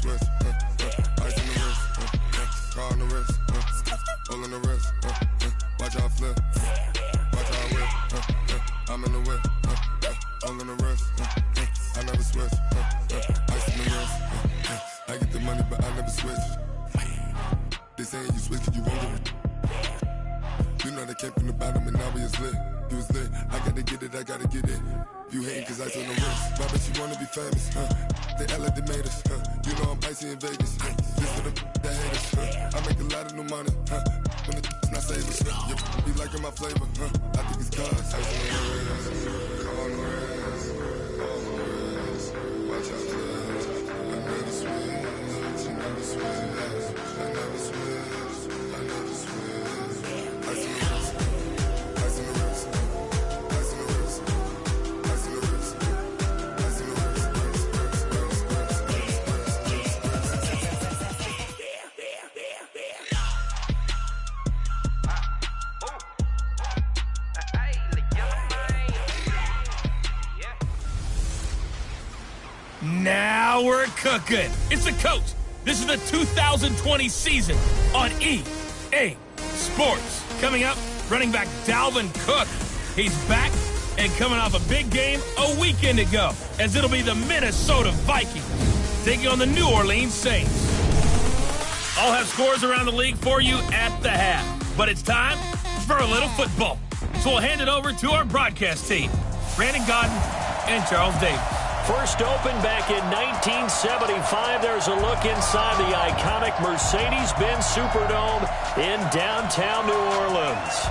switch. Ice in the wrist. Car on the wrist. All in the wrist. Watch how I flip. Watch how I whip. I'm in the whip. All in the wrist. I never switch. Ice in the wrist. I get the money, but I never switch. They saying you switch, you won't get it. You know they came from the bottom and now we is lit. You was lit, I gotta get it, I gotta get it. You hating cause ice on the wrist. But I bet you wanna be famous, They act like they made us, You know I'm icy in Vegas, This for the that hate us, I make a lot of new money, When the not savers, You be liking my flavor, I think it's cause ice on the wrist, on the wrist, on the wrist. Watch out, cuz I never switch, I never switch, I never switch, I never switch. Ice on the wrist, ice on the wrist, ice on the wrist, ice on the wrist, ice on the wrist, Now we're cooking. It's the coach. This is the 2020 season on EA Sports. Coming up, running back Dalvin Cook. He's back and coming off a big game a weekend ago, as it'll be the Minnesota Vikings taking on the New Orleans Saints. I'll have scores around the league for you at the half, but it's time for a little football. So we'll hand it over to our broadcast team, Brandon Godden and Charles Davis. First opened back in 1975. There's a look inside the iconic Mercedes-Benz Superdome in downtown New Orleans.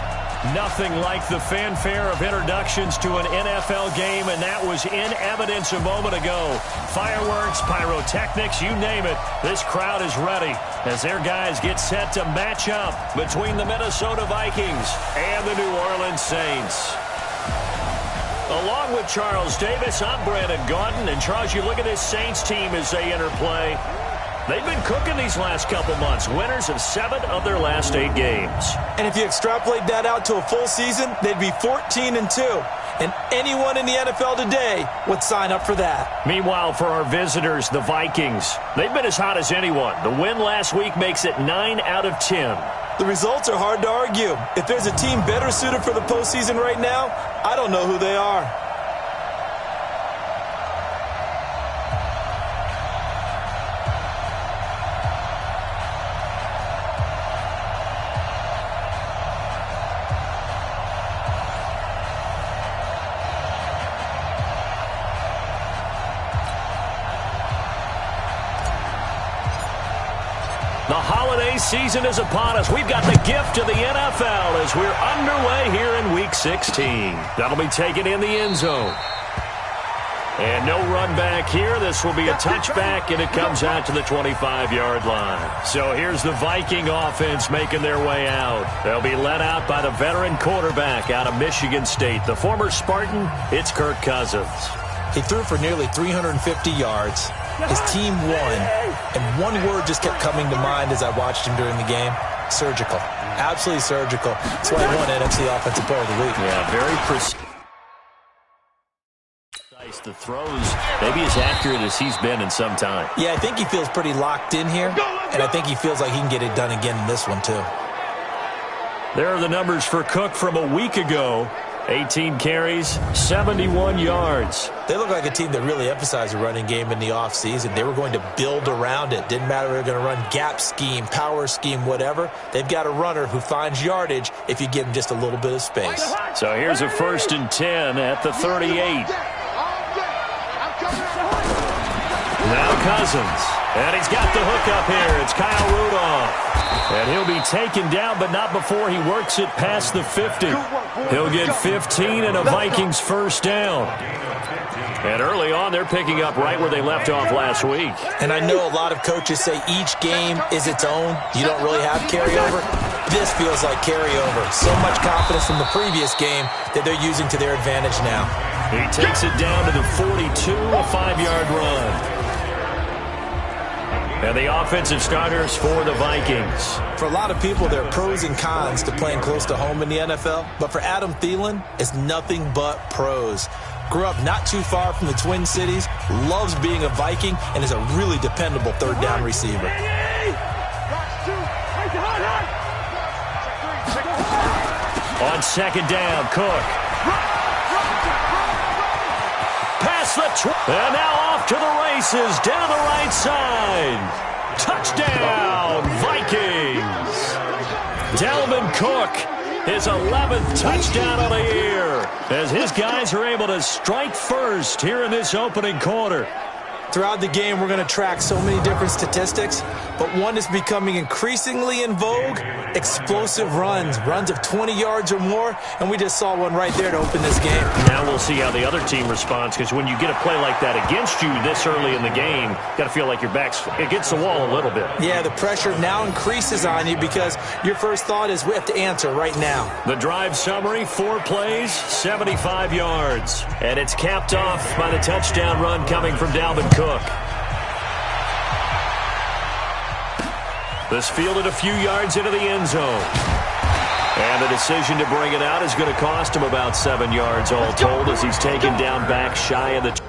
Nothing like the fanfare of introductions to an NFL game, and that was in evidence a moment ago. Fireworks, pyrotechnics, you name it. This crowd is ready as their guys get set to match up between the Minnesota Vikings and the New Orleans Saints. Along with Charles Davis, I'm Brandon Gaudin. And Charles, you look at this Saints team as they enter play. They've been cooking these last couple months. Winners of 7 of their last 8 games. And if you extrapolate that out to a full season, they'd be 14-2. And anyone in the NFL today would sign up for that. Meanwhile, for our visitors, the Vikings, they've been as hot as anyone. The win last week makes it 9 out of 10. The results are hard to argue. If there's a team better suited for the postseason right now, I don't know who they are. The holiday season is upon us. We've got the gift of the NFL as we're underway here in Week 16. That'll be taken in the end zone. And no run back here. This will be a touchback, and it comes out to the 25-yard line. So here's the Viking offense making their way out. They'll be led out by the veteran quarterback out of Michigan State. The former Spartan, it's Kirk Cousins. He threw for nearly 350 yards. His team won, and one word just kept coming to mind as I watched him during the game: surgical. Absolutely surgical. That's why he won NFC Offensive Player of the Week. Yeah, very precise. The throws maybe as accurate as he's been in some time. Yeah, I think he feels pretty locked in here, and I think he feels like he can get it done again in this one too. There are the numbers for Cook from a week ago. 18 carries, 71 yards. They look like a team that really emphasized the running game in the offseason. They were going to build around it. Didn't matter if they were going to run gap scheme, power scheme, whatever. They've got a runner who finds yardage if you give him just a little bit of space. So here's a 1st and 10 at the 38. Now Cousins. And he's got the hook up here. It's Kyle Rudolph. And he'll be taken down, but not before he works it past the 50. He'll get 15 and a Vikings first down. And early on, they're picking up right where they left off last week. And I know a lot of coaches say each game is its own. You don't really have carryover. This feels like carryover. So much confidence from the previous game that they're using to their advantage now. He takes it down to the 42, a 5-yard run. And the offensive starters for the Vikings. For a lot of people, there are pros and cons to playing close to home in the NFL. But for Adam Thielen, it's nothing but pros. Grew up not too far from the Twin Cities, loves being a Viking, and is a really dependable third down receiver. On second down, Cook. Past the and now off to the races down the right side. Touchdown, Vikings! Dalvin Cook, his 11th touchdown of the year, as his guys are able to strike first here in this opening quarter. Throughout the game, we're going to track so many different statistics, but one is becoming increasingly in vogue: explosive runs of 20 yards or more, and we just saw one right there to open this game. Now we'll see how the other team responds, because when you get a play like that against you this early in the game, you got to feel like your back's against the wall a little bit. Yeah, the pressure now increases on you because your first thought is we have to answer right now. The drive summary: 4 plays, 75 yards, and it's capped off by the touchdown run coming from Dalvin Cook. This fielded a few yards into the end zone. And the decision to bring it out is going to cost him about 7 yards all told, as he's taken down back shy of the...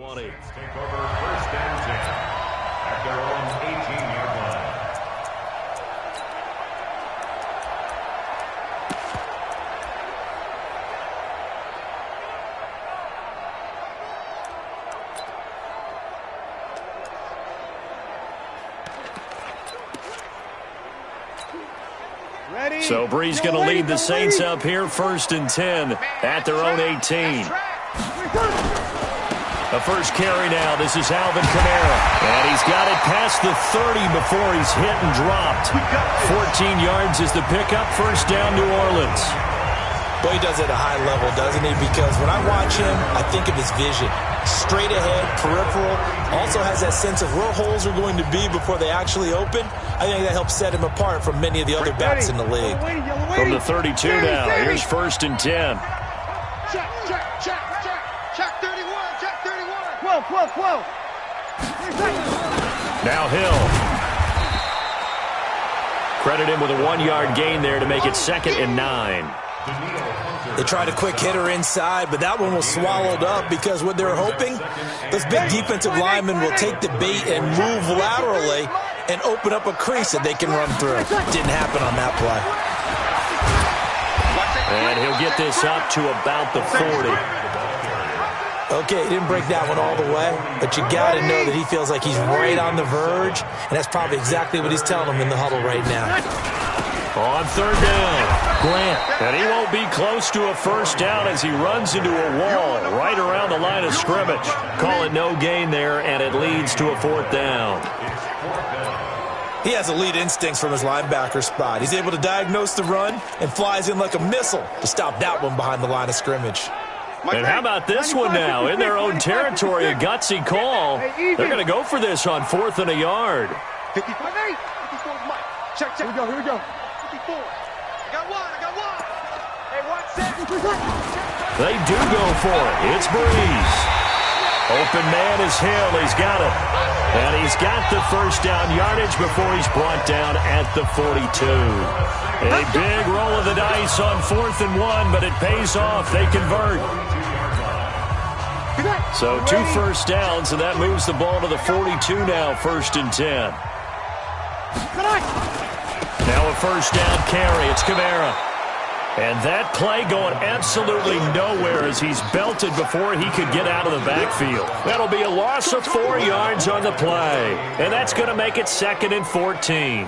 Take over first and 10 at their own 18-yard line. So Bree's going to lead the Saints up here first and 10 at their own 18. The first carry now. This is Alvin Kamara. And he's got it past the 30 before he's hit and dropped. 14 yards is the pickup. First down, New Orleans. Boy, he does it at a high level, doesn't he? Because when I watch him, I think of his vision. Straight ahead, peripheral. Also has that sense of where holes are going to be before they actually open. I think that helps set him apart from many of the other backs in the league. From the 32 now, here's first and 10. Whoa. Now Hill. Credit him with a 1-yard gain there to make it 2nd and 9. They tried a quick hitter inside, but that one was swallowed up because what they're hoping, those big defensive linemen will take the bait and move laterally and open up a crease that they can run through. Didn't happen on that play. And he'll get this up to about the 40. Okay, he didn't break that one all the way, but you got to know that he feels like he's right on the verge, and that's probably exactly what he's telling him in the huddle right now. On third down, Grant. And he won't be close to a first down as he runs into a wall right around the line of scrimmage. Call it no gain there, and it leads to a 4th down. He has elite instincts from his linebacker spot. He's able to diagnose the run and flies in like a missile to stop that one behind the line of scrimmage. And how about this one now? In their own territory, a gutsy call. They're going to go for this on 4th and a yard. 54 Mike. Check. Here we go. 54. I got one. Hey, watch that. They do go for it. It's Breeze. Open man is Hill. He's got it. And he's got the first down yardage before he's brought down at the 42. A big roll of the dice on 4th and 1, but it pays off. They convert. So 2 first downs, and that moves the ball to the 42 now, 1st and 10. Now a first down carry. It's Kamara. And that play going absolutely nowhere as he's belted before he could get out of the backfield. That'll be a loss of 4 yards on the play. And that's going to make it 2nd and 14.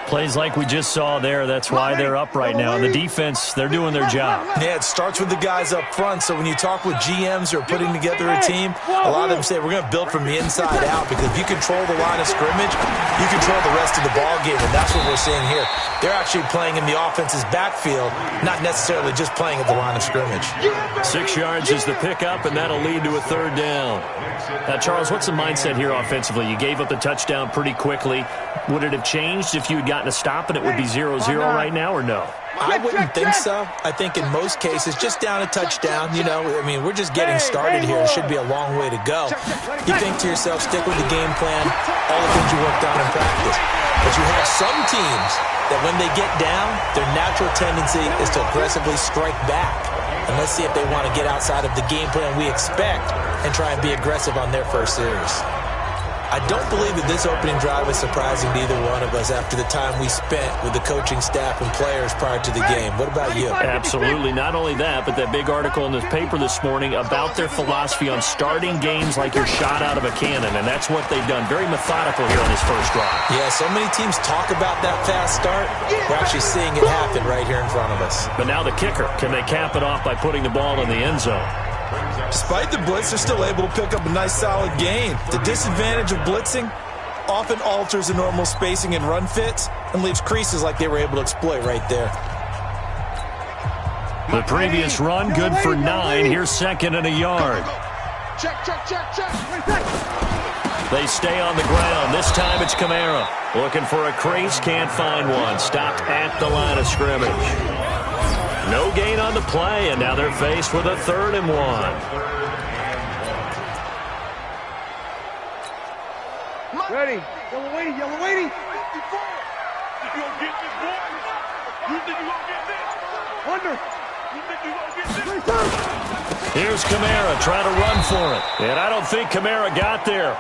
Plays like we just saw there. That's why they're up right now. And the defense, they're doing their job. Yeah, it starts with the guys up front. So when you talk with GMs who are putting together a team, a lot of them say we're going to build from the inside out, because if you control the line of scrimmage, you control the rest of the ball game, and that's what we're seeing here. They're actually playing in the offense's backfield, not necessarily just playing at the line of scrimmage. 6 yards is the pickup, and that'll lead to a 3rd down. Now, Charles, what's the mindset here offensively? You gave up the touchdown pretty quickly. Would it have changed if you had gotten a stop and it would be 0-0 right now, or no? I wouldn't think so. I think in most cases, just down a touchdown, you know, I mean, we're just getting started here. It should be a long way to go. You think to yourself, stick with the game plan, all the things you worked on in practice. But you have some teams that when they get down, their natural tendency is to aggressively strike back. And let's see if they want to get outside of the game plan we expect and try and be aggressive on their first series. I don't believe that this opening drive is surprising to either one of us after the time we spent with the coaching staff and players prior to the game. What about you? Absolutely. Not only that, but that big article in the paper this morning about their philosophy on starting games like you're shot out of a cannon, and that's what they've done. Very methodical here on this first drive. Yeah, so many teams talk about that fast start. We're actually seeing it happen right here in front of us. But now the kicker. Can they cap it off by putting the ball in the end zone? Despite the blitz, they're still able to pick up a nice solid gain. The disadvantage of blitzing often alters the normal spacing and run fits and leaves creases like they were able to exploit right there. The previous run, good for 9. Here's 2nd and a yard. Check. They stay on the ground. This time it's Kamara. Looking for a crease, can't find one. Stopped at the line of scrimmage. No gain on the play, and now they're faced with a 3rd and 1. Ready. Yellow waiting. You gonna get this, boy? You think you gonna get this? Under. You think you gonna get this? Here's Kamara trying to run for it. And I don't think Kamara got there.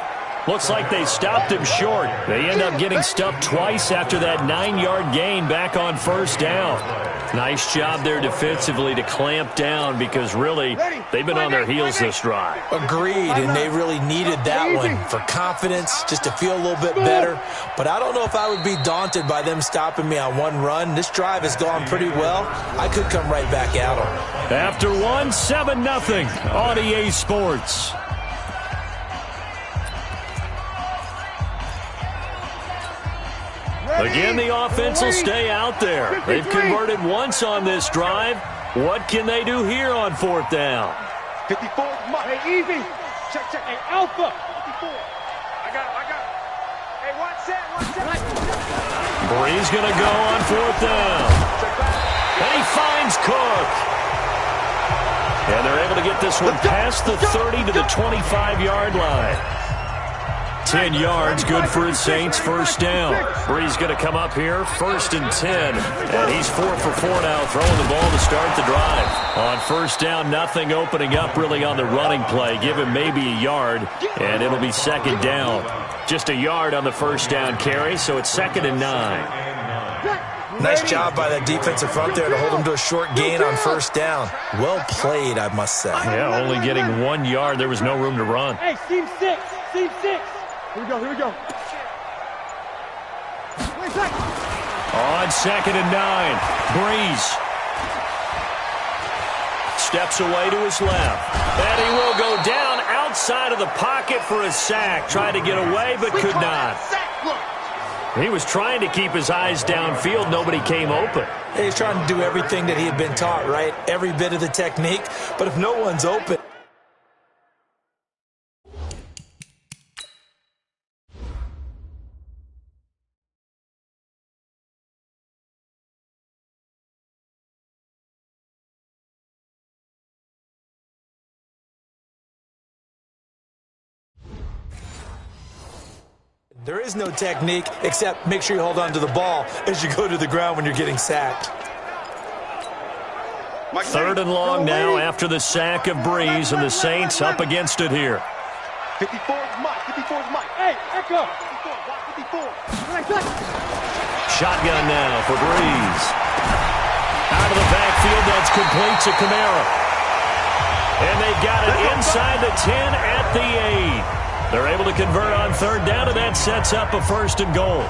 Looks like they stopped him short. They end up getting stuffed twice after that 9-yard gain back on 1st down. Nice job there defensively to clamp down, because really they've been on their heels this drive. Agreed, and they really needed that one for confidence, just to feel a little bit better. But I don't know if I would be daunted by them stopping me on one run. This drive has gone pretty well. I could come right back at them. After 1, 7-0 on EA Sports. Again, the offense will stay out there. They've converted once on this drive. What can they do here on 4th down? 54. Hey, easy. Check. Hey, Alpha. 54. I got it. Hey, one set. Bree's going to go on 4th down. And he finds Cook. And they're able to get this one past the 30 to the 25-yard line. 10 yards, good for his Saints, 1st down. Bree's going to come up here, 1st and 10. And he's 4 for 4 now, throwing the ball to start the drive. On 1st down, nothing opening up really on the running play. Give him maybe a yard, and it'll be 2nd down. Just a yard on the 1st down carry, so it's 2nd and 9. Nice job by that defensive front there to hold him to a short gain on 1st down. Well played, I must say. Yeah, only getting 1 yard. There was no room to run. Hey, Team 6. Here we go. On 2nd and 9, Breeze steps away to his left. And he will go down outside of the pocket for a sack. Tried to get away, but could not. He was trying to keep his eyes downfield. Nobody came open. He's trying to do everything that he had been taught, right? Every bit of the technique. But if no one's open, there is no technique except make sure you hold on to the ball as you go to the ground when you're getting sacked. 3rd and long now after the sack of Breeze, and the Saints up against it here. 54's Mike. Hey, Echo. 54. Shotgun now for Breeze. Out of the backfield, that's complete to Kamara. And they've got it inside the 10 at the 8. They're able to convert on third down, and that sets up a 1st and goal.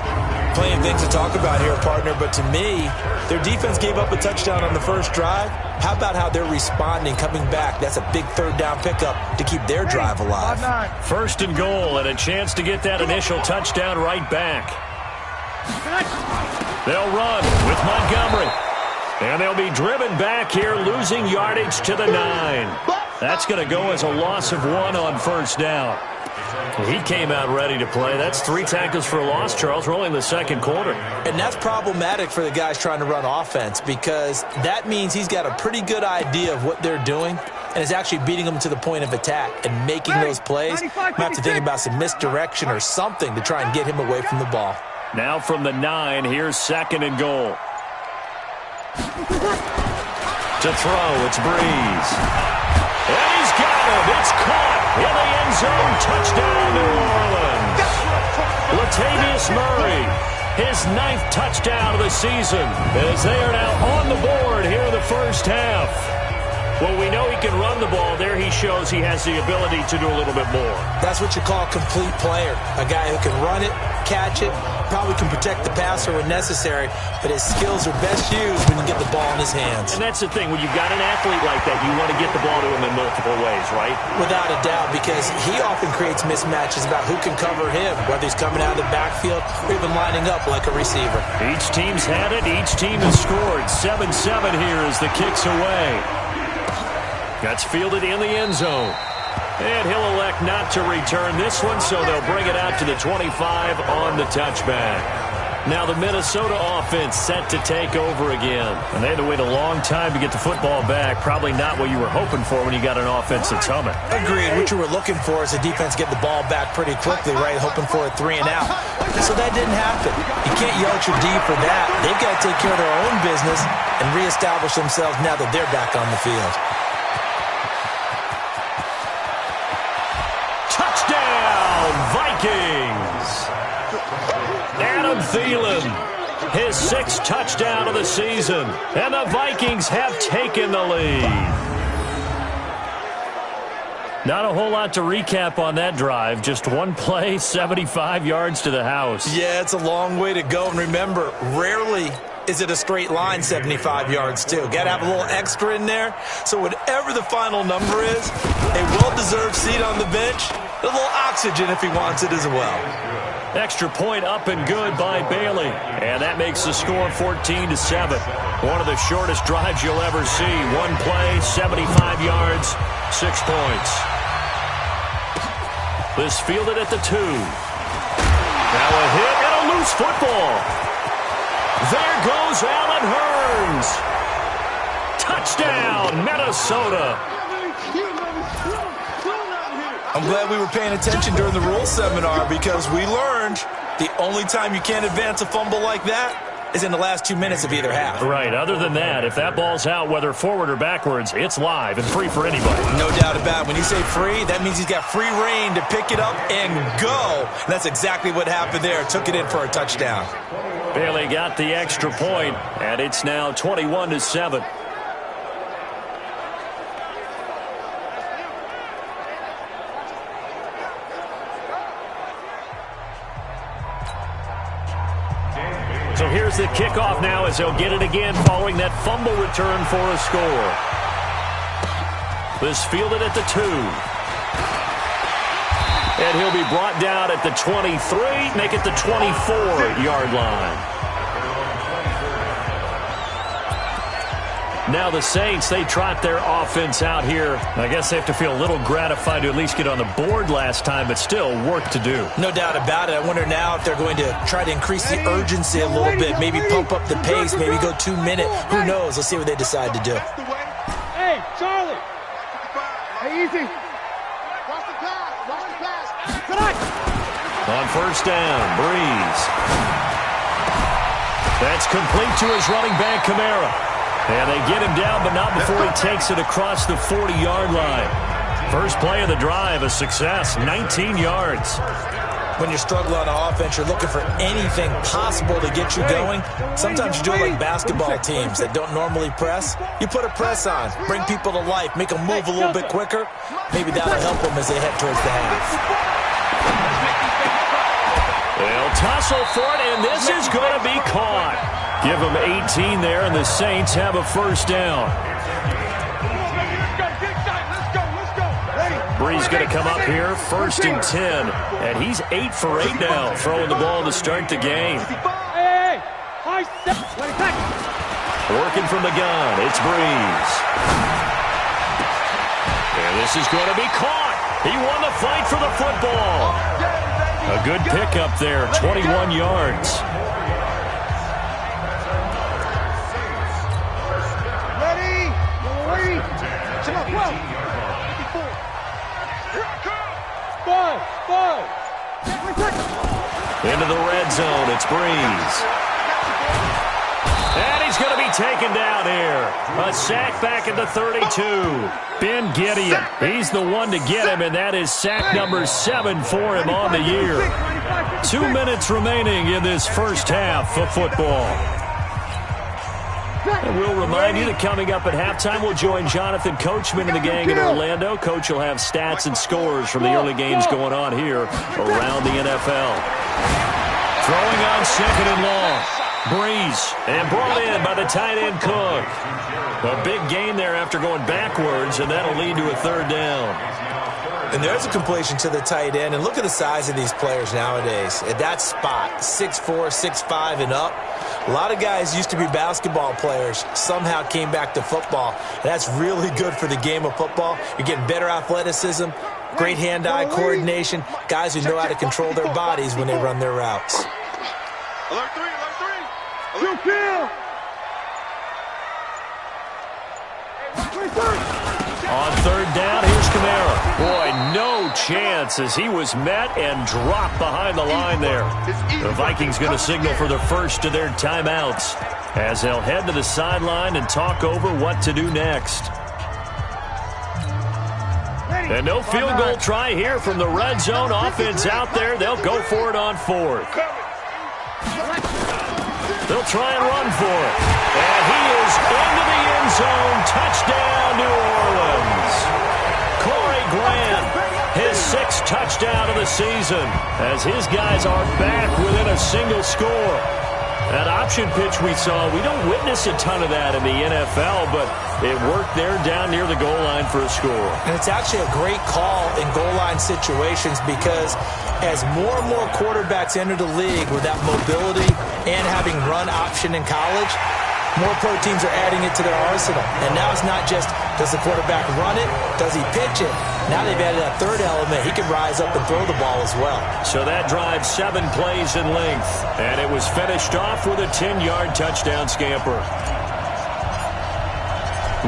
Plenty of things to talk about here, partner, but to me, their defense gave up a touchdown on the first drive. How about how they're responding, coming back? That's a big 3rd down pickup to keep their drive alive. 1st and goal, and a chance to get that initial touchdown right back. They'll run with Montgomery. And they'll be driven back here, losing yardage to the 9. That's going to go as a loss of 1 on 1st down. He came out ready to play. That's 3 tackles for a loss, Charles. We're only in the 2nd quarter. And that's problematic for the guys trying to run offense, because that means he's got a pretty good idea of what they're doing and is actually beating them to the point of attack and making those plays. Might have to think about some misdirection or something to try and get him away from the ball. Now from the 9, here's 2nd and goal. To throw, it's Breeze. And he's got him. It's caught in the end zone. Touchdown, New Orleans. Latavius Murray, his 9th touchdown of the season, as they are now on the board here in the first half. Well, we know he can run the ball. There he shows he has the ability to do a little bit more. That's what you call a complete player, a guy who can run it, catch it, probably can protect the passer when necessary, but his skills are best used when you get the ball in his hands. And that's the thing. When you've got an athlete like that, you want to get the ball to him in multiple ways, right? Without a doubt, because he often creates mismatches about who can cover him, whether he's coming out of the backfield or even lining up like a receiver. Each team's had it. Each team has scored. 7-7 here as the kick's away. That's fielded in the end zone. And he'll elect not to return this one, so they'll bring it out to the 25 on the touchback. Now the Minnesota offense set to take over again. And they had to wait a long time to get the football back. Probably not what you were hoping for when you got an offense that's humming. Agreed. What you were looking for is the defense get the ball back pretty quickly, right? Hoping for a 3 and out. So that didn't happen. You can't yell at your D for that. They've got to take care of their own business and reestablish themselves now that they're back on the field. Vikings. Adam Thielen, his 6th touchdown of the season. And the Vikings have taken the lead. Not a whole lot to recap on that drive. Just one play, 75 yards to the house. Yeah, it's a long way to go. And remember, rarely is it a straight line 75 yards, too. Got to have a little extra in there. So whatever the final number is, a well-deserved seat on the bench, a little oxygen if he wants it as well. Extra point up and good by Bailey. And that makes the score 14-7. One of the shortest drives you'll ever see. One play, 75 yards, 6 points. This fielded at the 2. Now a hit and a loose football. There goes Allen Hurns. Touchdown, Minnesota. I'm glad we were paying attention during the rules seminar, because we learned the only time you can't advance a fumble like that is in the last 2 minutes of either half. Right. Other than that, if that ball's out, whether forward or backwards, it's live and free for anybody. No doubt about it. When you say free, that means he's got free reign to pick it up and go. And that's exactly what happened there. Took it in for a touchdown. Bailey got the extra point, and it's now 21-7. So here's the kickoff now as they'll get it again following that fumble return for a score. This fielded at the 2. And he'll be brought down at the 23, make it the 24-yard line. Now the Saints, they trot their offense out here. I guess they have to feel a little gratified to at least get on the board last time, but still work to do. No doubt about it. I wonder now if they're going to try to increase the urgency a little bit, maybe pump up the pace, maybe go 2 minute. Who knows? Let's see what they decide to do. Hey, Charlie. Hey, easy. On first down, Breeze. That's complete to his running back, Kamara. And they get him down, but not before he takes it across the 40-yard line. First play of the drive, a success, 19 yards. When you're struggling on offense, you're looking for anything possible to get you going. Sometimes you do it like basketball teams that don't normally press. You put a press on, bring people to life, make them move a little bit quicker. Maybe that'll help them as they head towards the half. tussle for it, and this is going to be caught. Give them 18 there, and the Saints have a first down. Bree's going to come up here, 1st and 10, and he's 8 for 8 now, throwing the ball to start the game. Working from the gun, it's Breeze. And this is going to be caught. He won the fight for the football. A good pickup there, 21 yards. Ready? Come on, go. 54. Into the red zone, it's Breeze. And he's going to be taken down here. A sack back at the 32. Ben Gideon, he's the one to get him, and that is sack number 7 for him on the year. 2 minutes remaining in this first half of football. And we'll remind you that coming up at halftime, we'll join Jonathan Coachman and the gang in Orlando. Coach will have stats and scores from the early games going on here around the NFL. Throwing on 2nd and long. Breeze, and brought in by the tight end Cook. A big gain there after going backwards, and that'll lead to a 3rd down. And there's a completion to the tight end, and look at the size of these players nowadays. At that spot, 6'4", 6'5", and up. A lot of guys used to be basketball players, somehow came back to football. And that's really good for the game of football. You're getting better athleticism, great hand-eye coordination, guys who know how to control their bodies when they run their routes. Alert 3, alert 3. Alert 3. On 3rd down, here's Kamara. Boy, no chance as he was met and dropped behind the line there. The Vikings going to signal for the first of their timeouts as they'll head to the sideline and talk over what to do next. And no field goal try here from the red zone. Offense out there. They'll go for it on 4th. They'll try and run for it. And he is into the end zone. Touchdown, New Orleans. Corey Grant, his 6th touchdown of the season, as his guys are back within a single score. That option pitch we saw, we don't witness a ton of that in the NFL, but it worked there down near the goal line for a score. And it's actually a great call in goal line situations because as more and more quarterbacks enter the league with that mobility and having run option in college, more pro teams are adding it to their arsenal. And now it's not just, does the quarterback run it? Does he pitch it? Now they've added that 3rd element. He can rise up and throw the ball as well. So that drive 7 plays in length. And it was finished off with a 10-yard touchdown scamper.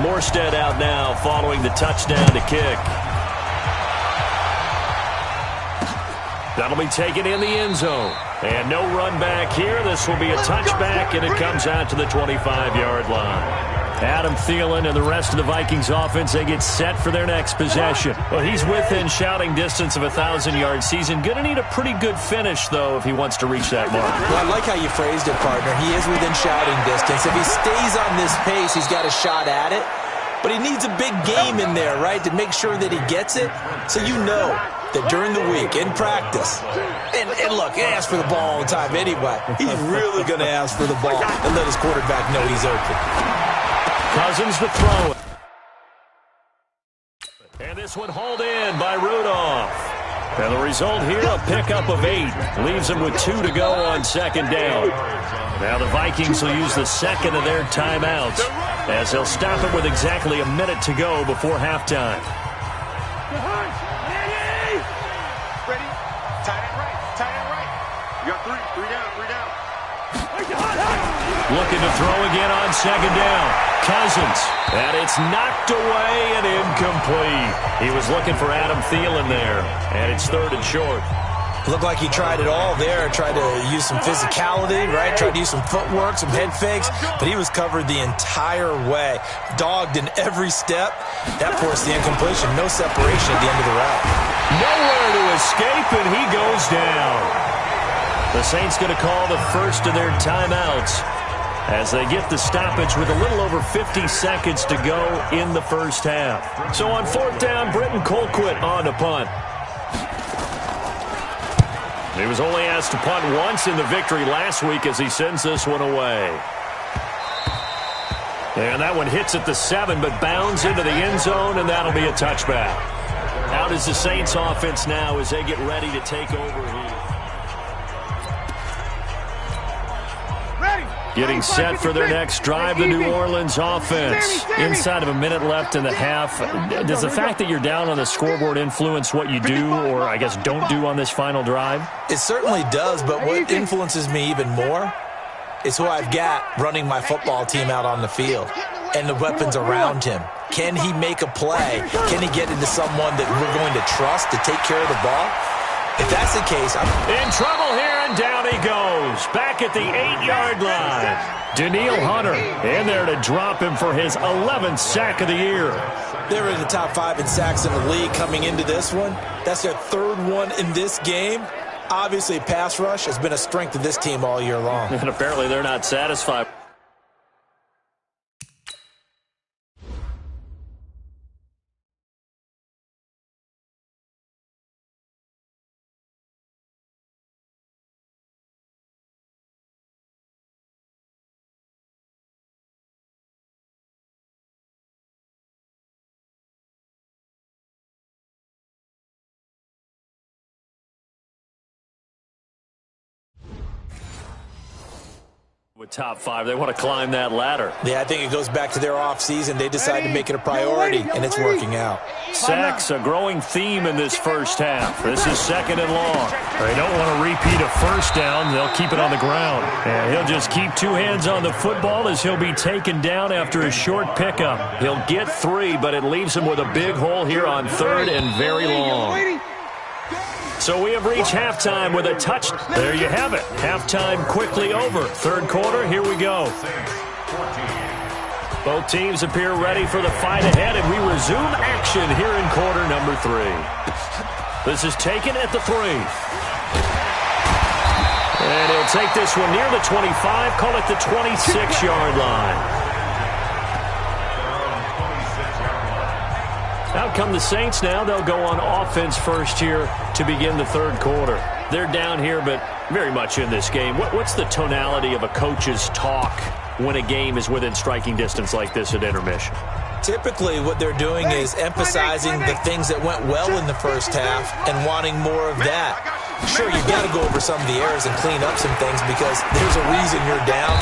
Morstead out now following the touchdown to kick. That'll be taken in the end zone. And no run back here. This will be a touchback, and it comes out to the 25-yard line. Adam Thielen and the rest of the Vikings offense, they get set for their next possession. Well, he's within shouting distance of a 1,000-yard season. Going to need a pretty good finish, though, if he wants to reach that mark. Well, I like how you phrased it, partner. He is within shouting distance. If he stays on this pace, he's got a shot at it. But he needs a big game in there, right, to make sure that he gets it. So you know that during the week, in practice, and look, he asks for the ball all the time anyway. He's really going to ask for the ball and let his quarterback know he's open. Cousins to throw it. And this one hauled in by Rudolph. And the result here, a pickup of 8. Leaves them with 2 to go on 2nd down. Now the Vikings will use the 2nd of their timeouts as they'll stop it with exactly a minute to go before halftime. Ready? Tight end right. Tight end right. You got 3 down. Looking to throw again on 2nd down. Cousins, and it's knocked away and incomplete. He was looking for Adam Thielen there, and it's 3rd and short. Looked like he tried it all there, tried to use some physicality, right? Tried to use some footwork, some head fakes, but he was covered the entire way. Dogged in every step. That forced the incompletion. No separation at the end of the route. Nowhere to escape, and he goes down. The Saints going to call the first of their timeouts as they get the stoppage with a little over 50 seconds to go in the first half. So on 4th down, Britton Colquitt on to punt. He was only asked to punt once in the victory last week as he sends this one away. And that one hits at the 7, but bounds into the end zone, and that'll be a touchback. Out is the Saints offense now as they get ready to take over here. Getting set for their next drive, the New Orleans offense. Inside of a minute left in the half. Does the fact that you're down on the scoreboard influence what you do, or I guess don't do on this final drive? It certainly does, but what influences me even more is who I've got running my football team out on the field and the weapons around him. Can he make a play? Can he get into someone that we're going to trust to take care of the ball? If that's the case, I'm in trouble here, and down he goes. Back at the 8-yard line. Danielle Hunter in there to drop him for his 11th sack of the year. They're in the top 5 in sacks in the league coming into this one. That's their 3rd one in this game. Obviously, pass rush has been a strength of this team all year long. And apparently they're not satisfied. With top 5, they want to climb that ladder. Yeah, I think it goes back to their offseason. They decided to make it a priority, and it's working out. Sacks, a growing theme in this first half. This is 2nd and long. They don't want to repeat a first down. They'll keep it on the ground. And he'll just keep 2 hands on the football as he'll be taken down after a short pickup. He'll get 3, but it leaves him with a big hole here on 3rd and very long. So we have reached halftime with a touch. There you have it. Halftime quickly over. 3rd quarter, here we go. Both teams appear ready for the fight ahead, and we resume action here in quarter number 3. This is taken at the 3. And he'll take this one near the 25, call it the 26-yard line. Out come the Saints now. They'll go on offense first here to begin the 3rd quarter. They're down here, but very much in this game. What's the tonality of a coach's talk when a game is within striking distance like this at intermission? Typically, what they're doing is emphasizing the things that went well in the first half and wanting more of that. Sure, you've got to go over some of the errors and clean up some things because there's a reason you're down.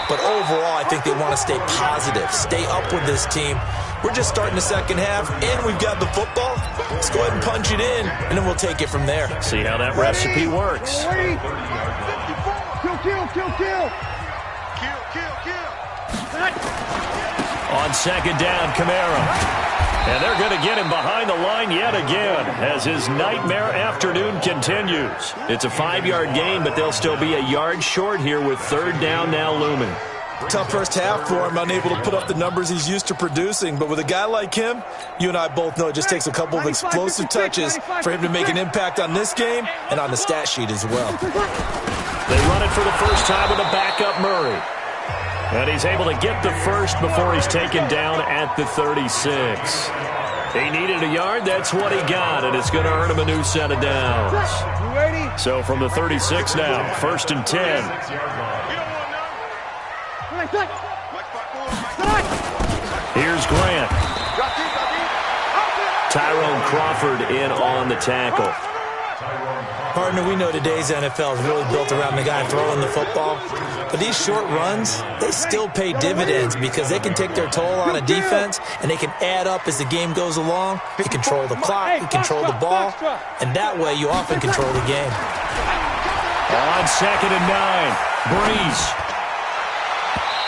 But overall, I think they want to stay positive, stay up with this team. We're just starting the second half, and we've got the football. Let's go ahead and punch it in, and then we'll take it from there. See how that recipe works. On 2nd down, Kamara. And they're going to get him behind the line yet again as his nightmare afternoon continues. It's a 5-yard gain, but they'll still be a yard short here with 3rd down now looming. Tough first half for him, unable to put up the numbers he's used to producing. But with a guy like him, you and I both know it just takes a couple of explosive touches for him to make an impact on this game and on the stat sheet as well. They run it for the first time with a backup Murray. And he's able to get the first before he's taken down at the 36. He needed a yard. That's what he got, and it's going to earn him a new set of downs. So from the 36 now, 1st and 10. Here's Grant. Tyrone Crawford in on the tackle. Partner, we know today's NFL is really built around the guy throwing the football. But these short runs, they still pay dividends because they can take their toll on a defense and they can add up as the game goes along. You control the clock, you control the ball, and that way you often control the game. On 2nd and 9, Breeze.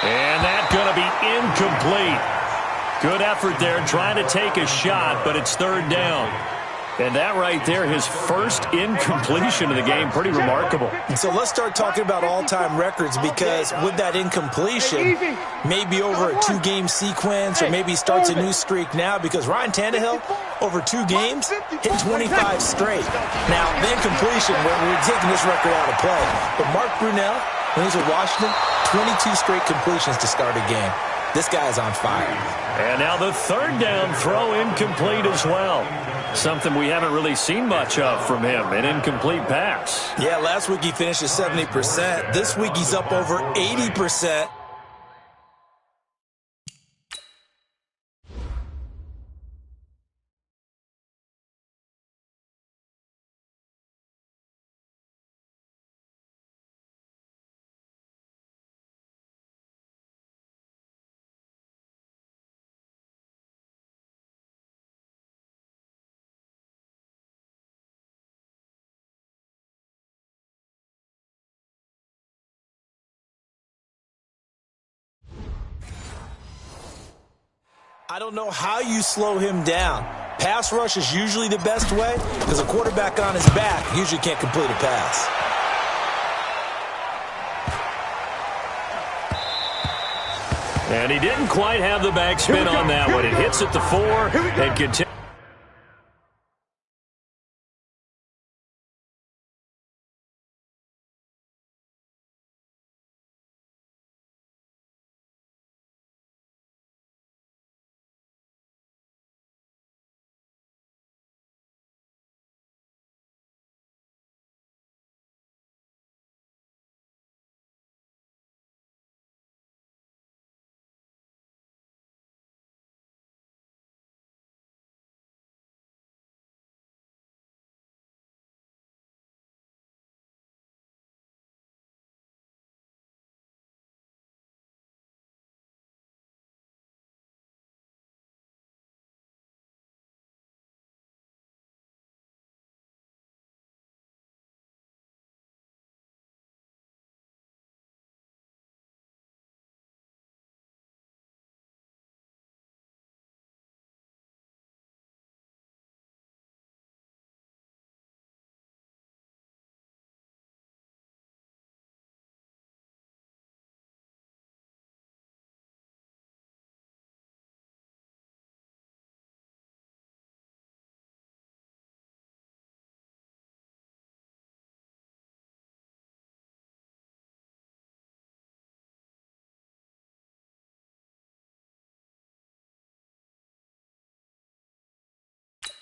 And that's going to be incomplete. Good effort there trying to take a shot, but it's 3rd down. And that right there, his first incompletion of the game, pretty remarkable. So let's start talking about all-time records because with that incompletion, maybe over a 2-game sequence or maybe starts a new streak now because Ryan Tannehill, over 2 games, hit 25 straight. Now, the incompletion, we're taking this record out of play. But Mark Brunell, when he was with Washington, 22 straight completions to start a game. This guy is on fire. And now the third down throw incomplete as well. Something we haven't really seen much of from him, an incomplete pass. Yeah, last week he finished at 70%. This week he's up over 80%. I don't know how you slow him down. Pass rush is usually the best way because a quarterback on his back usually can't complete a pass. And he didn't quite have the backspin on that one. It hits at the 4 and continues.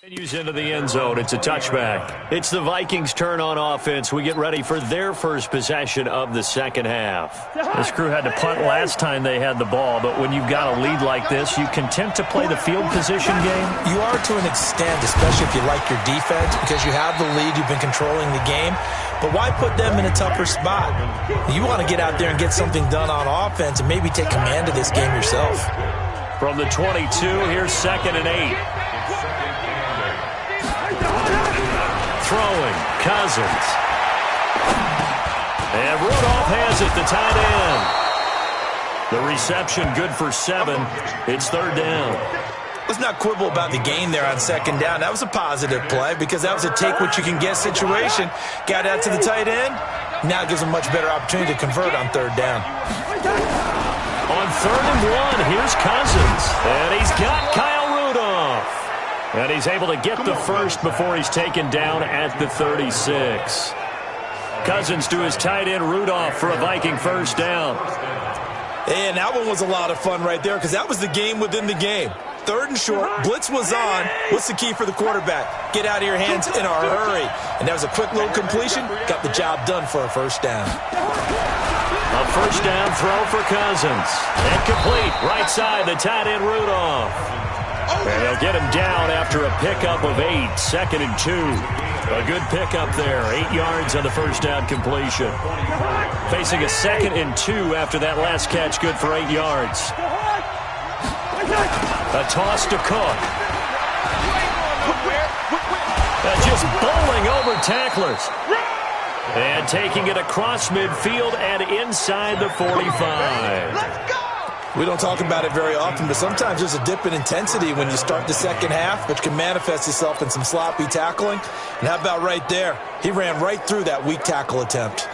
Continues into the end zone. It's a touchback. It's the Vikings' turn on offense. We get ready for their first possession of the second half. This crew had to punt last time they had the ball, but when you've got a lead like this, you content to play the field position game? You are to an extent, especially if you like your defense, because you have the lead, you've been controlling the game. But why put them in a tougher spot? You want to get out there and get something done on offense and maybe take command of this game yourself. From the 22, here's 2nd and 8. Throwing, Cousins. And Rudolph has it, the tight end. The reception good for 7. It's 3rd down. Let's not quibble about the gain there on 2nd down. That was a positive play because that was a take-what-you-can-get situation. Got out to the tight end. Now it gives him much better opportunity to convert on 3rd down. On 3rd and 1, here's Cousins. And he's got Kyle Rudolph. And he's able to get the first before he's taken down at the 36. Cousins to his tight end Rudolph for a Viking first down. And that one was a lot of fun right there because that was the game within the game. 3rd and short, blitz was on. What's the key for the quarterback? Get out of your hands in a hurry. And that was a quick little completion. Got the job done for a first down. A first down throw for Cousins. And complete. Right side, the tight end Rudolph. And he'll get him down after a pickup of 8. 2nd and 2. A good pickup there. 8 yards on the first down completion. Facing a 2nd and 2 after that last catch. Good for 8 yards. A toss to Cook. Just bowling over tacklers. And taking it across midfield and inside the 45. Let's go! We don't talk about it very often, but sometimes there's a dip in intensity when you start the second half, which can manifest itself in some sloppy tackling. And how about right there? He ran right through that weak tackle attempt.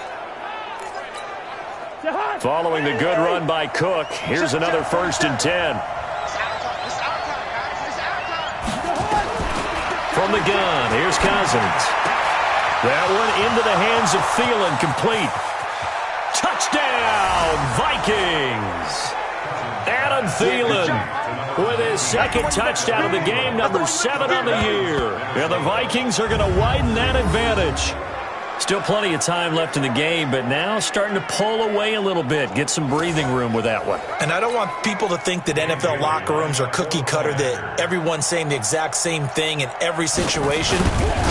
Following the good run by Cook, here's another 1st and 10. From the gun, here's Cousins. That one into the hands of Thielen, complete. Touchdown, Vikings! And Adam Thielen with his second touchdown of the game, number 7 on the year. And the Vikings are going to widen that advantage. Still plenty of time left in the game, but now starting to pull away a little bit, get some breathing room with that one. And I don't want people to think that NFL locker rooms are cookie cutter, that everyone's saying the exact same thing in every situation.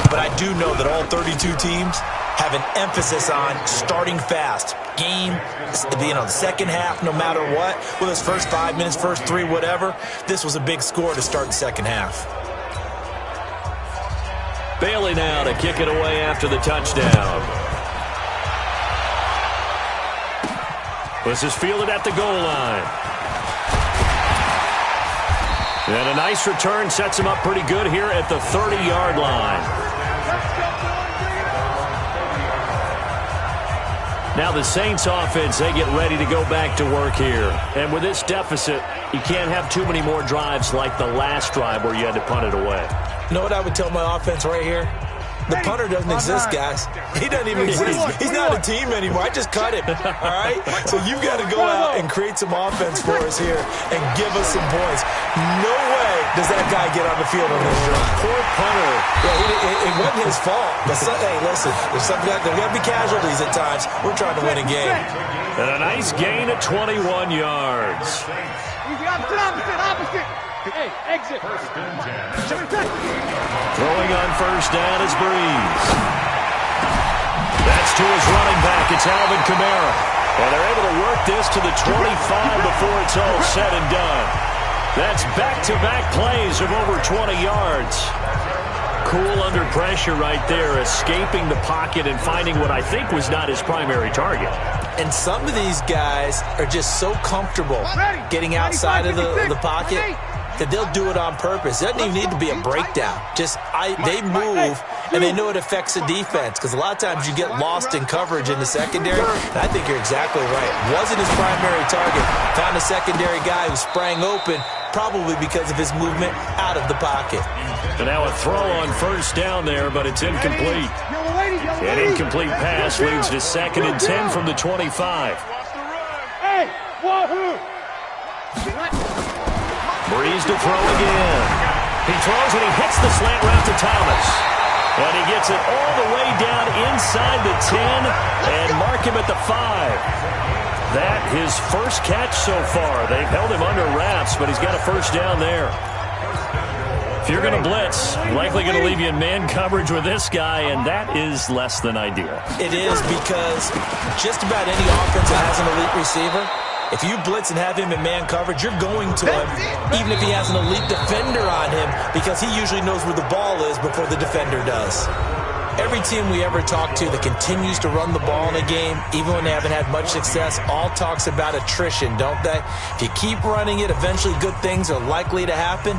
But I do know that all 32 teams have an emphasis on starting fast. Game, the second half, no matter what. Whether it's first 5 minutes, first 3, whatever. This was a big score to start the second half. Bailey now to kick it away after the touchdown. This is fielded at the goal line. And a nice return sets him up pretty good here at the 30-yard line. Now the Saints offense, they get ready to go back to work here. And with this deficit, you can't have too many more drives like the last drive where you had to punt it away. You know what I would tell my offense right here? The punter doesn't exist, guys. He doesn't even exist. He's not a team anymore. I just cut him, all right? So you've got to go out and create some offense for us here and give us some points. No way does that guy get on the field on this drive. Poor punter. Yeah, it wasn't his fault. But hey, listen, there's got to be casualties at times. We're trying to win a game. And a nice gain of 21 yards. Opposite. Hey, exit. Throwing on first down is Breeze. That's to his running back. It's Alvin Kamara. And they're able to work this to the 25 before it's all said and done. That's back-to-back plays of over 20 yards. Cool under pressure right there, escaping the pocket and finding what I think was not his primary target. And some of these guys are just so comfortable getting outside of the pocket that they'll do it on purpose. It doesn't even need to be a breakdown. They move, and they know it affects the defense, because a lot of times you get lost in coverage in the secondary. And I think you're exactly right. Wasn't his primary target. Found a secondary guy who sprang open, probably because of his movement out of the pocket. And now a throw on first down there, but it's incomplete. An incomplete pass leads to 2nd and 10 from the 25. Hey, wahoo! Breeze to throw again. He throws and he hits the slant route to Thomas. And he gets it all the way down inside the 10 and mark him at the 5. That his first catch so far. They've held him under wraps, but he's got a first down there. If you're going to blitz, likely going to leave you in man coverage with this guy, and that is less than ideal. It is, because just about any offense that has an elite receiver, if you blitz and have him in man coverage, you're going to him, even if he has an elite defender on him, because he usually knows where the ball is before the defender does. Every team we ever talk to that continues to run the ball in a game, even when they haven't had much success, all talks about attrition, don't they? If you keep running it, eventually good things are likely to happen.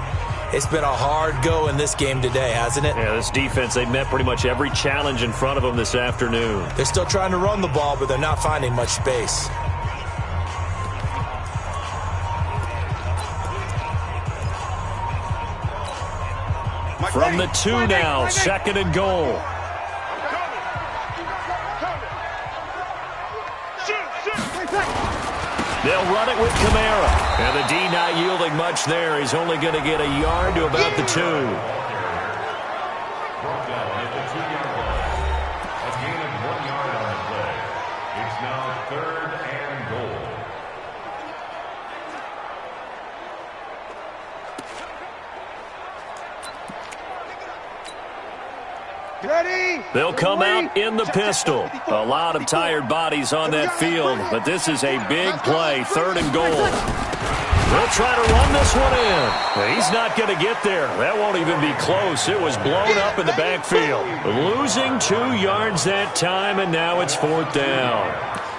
It's been a hard go in this game today, hasn't it? Yeah, this defense, they've met pretty much every challenge in front of them this afternoon. They're still trying to run the ball, but they're not finding much space. From the 2 now, 2nd and goal. They'll run it with Kamara. And the D not yielding much there. He's only going to get a yard to about the 2. Brought down at the 2-yard line. A gain of 1 yard on the play. It's now 3rd and goal. Ready? They'll come out in the pistol. A lot of tired bodies on that field, but this is a big play, 3rd and goal. They'll try to run this one in. He's not going to get there. That won't even be close. It was blown up in the backfield. Losing 2 yards that time, and now it's 4th down.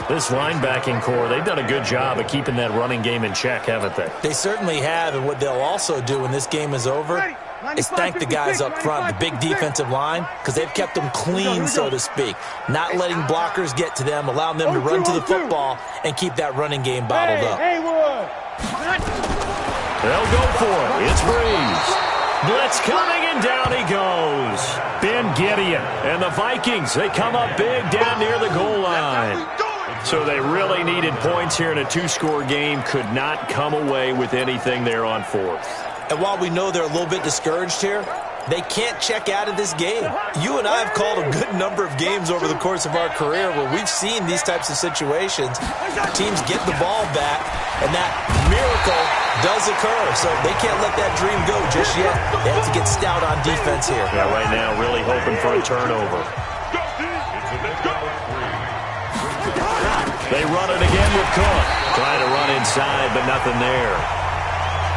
This linebacking core, they've done a good job of keeping that running game in check, haven't they? They certainly have, and what they'll also do when this game is over is thank the guys up front, the big defensive line, because they've kept them clean, so to speak. Not letting blockers get to them, allowing them to run to the football and keep that running game bottled up. They'll go for it. It's Breeze. Blitz coming, and down he goes. Ben Gideon. And the Vikings, they come up big down near the goal line. So they really needed points here in a two-score game. Could not come away with anything there on fourth. And while we know they're a little bit discouraged here, they can't check out of this game. You and I have called a good number of games over the course of our career where we've seen these types of situations. Teams get the ball back, and that miracle does occur. So they can't let that dream go just yet. They have to get stout on defense here. Yeah, right now really hoping for a turnover. They run it again with Cook. Trying to run inside, but nothing there.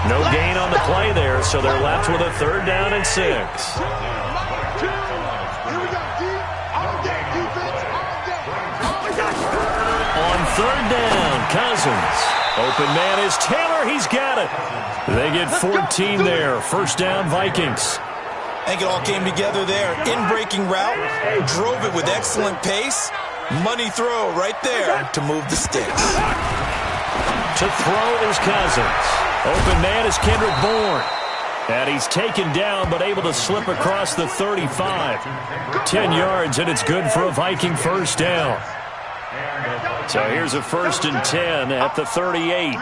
No gain on the play there, so they're left with a 3rd down and 6. On 3rd down, Cousins. Open man is Taylor. He's got it. They get 14 there. 1st down, Vikings. I think it all came together there. In-breaking route, drove it with excellent pace. Money throw right there to move the sticks. To throw is Cousins. Open man is Kendrick Bourne. And he's taken down but able to slip across the 35. 10 yards, and it's good for a Viking 1st down. So here's a 1st and 10 at the 38.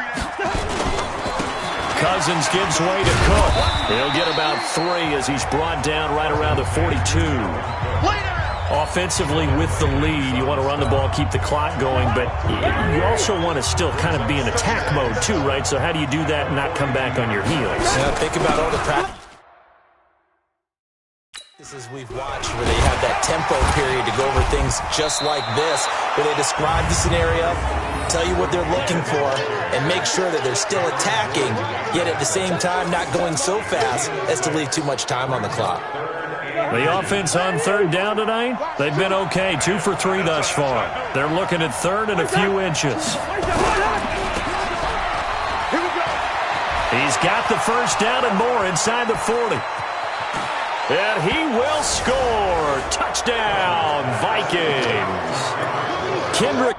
Cousins gives way to Cook. He'll get about 3 as he's brought down right around the 42. Offensively with the lead, you want to run the ball, keep the clock going, but you also want to still kind of be in attack mode too, right? So how do you do that and not come back on your heels? Yeah, think about all the practices we've watched where they have that tempo period to go over things just like this, where they describe the scenario, tell you what they're looking for, and make sure that they're still attacking, yet at the same time not going so fast as to leave too much time on the clock. The offense on 3rd down tonight, they've been okay. 2 for 3 thus far. They're looking at 3rd and a few inches. He's got the 1st down and more inside the 40. And he will score. Touchdown, Vikings. Kendrick.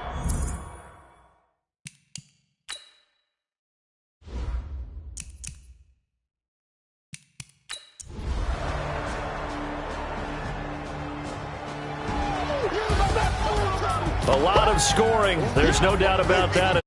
A lot of scoring. There's no doubt about that.